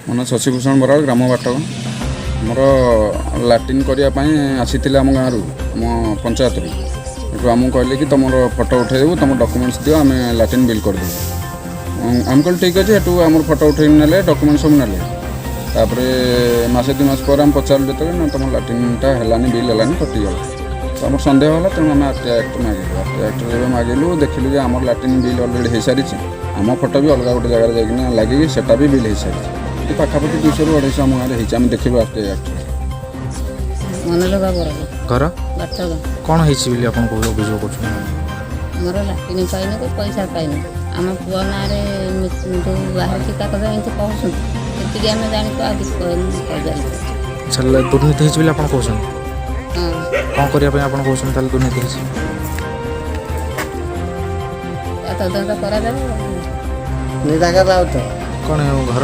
मन शशिभूषण बराड़ ग्राम बाटक मोर लाट्रिन करने आसी आम गाँव आम पंचायत रू आमको कहले कि तुम फोटो उठेदेव तुम डॉक्यूमेंट्स दियो आम लाट्रिन बिल करदेव आम कह ठीक अच्छे हेटू आम फोटो उठे ना डॉक्यूमेंट सब ना तापर मसे 2 मास पर आम पचार जो ना तुम लाट्रिनटा है बिल है कटिगला तो आम सन्देह है तेणु आम आरटीआई एक्ट मागिलु आरटीआई एक्ट जब मागिलु देखिलु जे आम लाट्रिन बिल अलरेडी हो सारी आम फोटो भी अलग गोटे जगह जाकि लगे सेटा भी बिल हो सारी पाखापाखि 200 ରୁ 250 आम गाँव में आम देखिलु आरटीआई एक्ट घर कौन है अभियोग कर मोर लाट्रिन पाइन तो पैसा पाइन आम पुआ ना जो बाहर टीका एमती कहूँ ये आम जानी चल दुर्नीति होती आप कहते हाँ कौन करने आप कहते दुर्नीति तदंत करा कौन है घर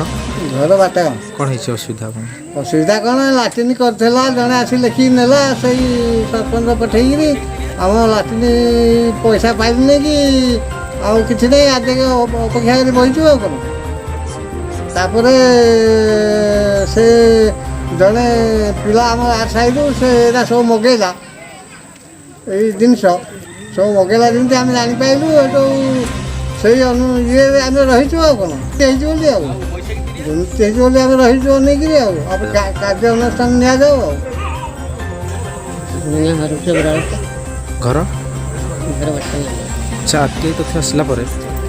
घर बाट कौन है असुविधा असुविधा कौन लाट्रिन करला जड़े आसी लिखिक नेला से सरपंच पठेगी आम लाट्रिन पैसा पाइलुनि कि आउ कि नहीं आज अपेक्षा कर बहीचु आ कौन तापर से जड़े पिला आम आर साइडू से सब मगेला ये जिनस सब मगेला जमी आम जापारू से ये आम रहीचु आ कौन बोली आम रहीचु नहीं कार्य अनुष्ठान नि जाऊ घर अच्छा आरटीआई तथ्य आसला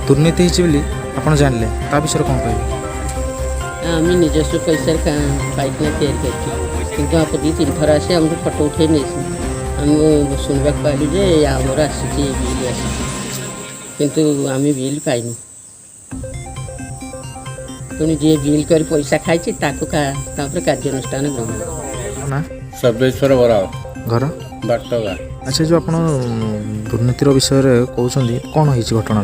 दुर्नीति होती आप जानले ता विषय कौन कहे आम निजस्व पैसा पाइखना तैयारी कर आप 2-3 थर आसी आमको फोटो उठे नहीं आम शुणा पाइलु जे आमर आसी बिल आसी किंतु आम बिल पाइनु तेणु जी बिल कर पैसा खाई कार्यानुष्ठान ग्रहण सर्वेश्वर बराड़ घर बाटगा। अच्छा जो आप दुर्नीतिर विषय कहते कौन है घटना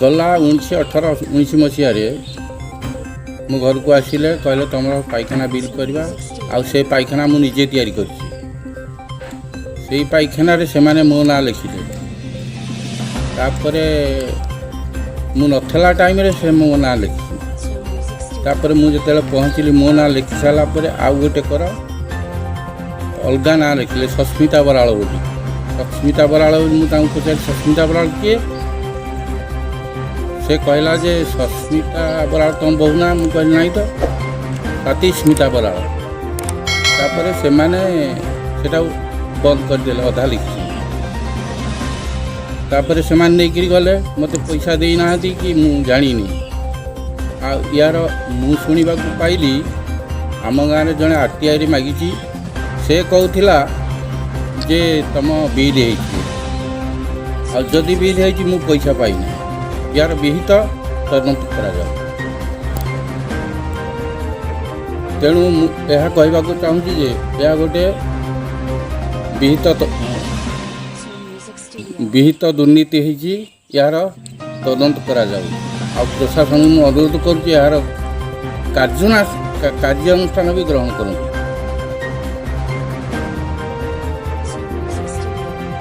गला 1918-19 मसीह मो घर को आसिले कहले तुम पायखाना बिल करवा आउ से पायखाना मु निजे तैयारी करछि से पायखाना रे से माने मो ना लिखिले तापरे मु नथला टाइम रे से मो ना लिखि तापरे मु जते पहुँचली मो ना लिखि सारा पर आउ गोटे कर अलगा ना लिखिले सस्मिता बराड़ बोली सस्मिता बराड़ मुझे पचार सस्मिता बराड़ किए से कहला जे सस्मिता बराड़ तुम बहु ना मुझे कहली नहीं तो साथी स्मिता बराड़ तापर से माने सेटा बंद करदे अधा लिखी तापर से माने नहीं गले मत पैसा दे ना कि मु जानी आ यार मु शुणा पाइली आम गाँव में जड़े आरटीआई मागी से कहूला जे तुम बिल जदि बिल हो मु पैसा पाइना यार विहित तदंत करा तेणु यह कहवाक चाहूँगी जे यह गोटे विहित दुर्नीति होती यार तदंत करा आ प्रशासन अनुरोध कर कार्यानुष्ठान भी ग्रहण करूँ।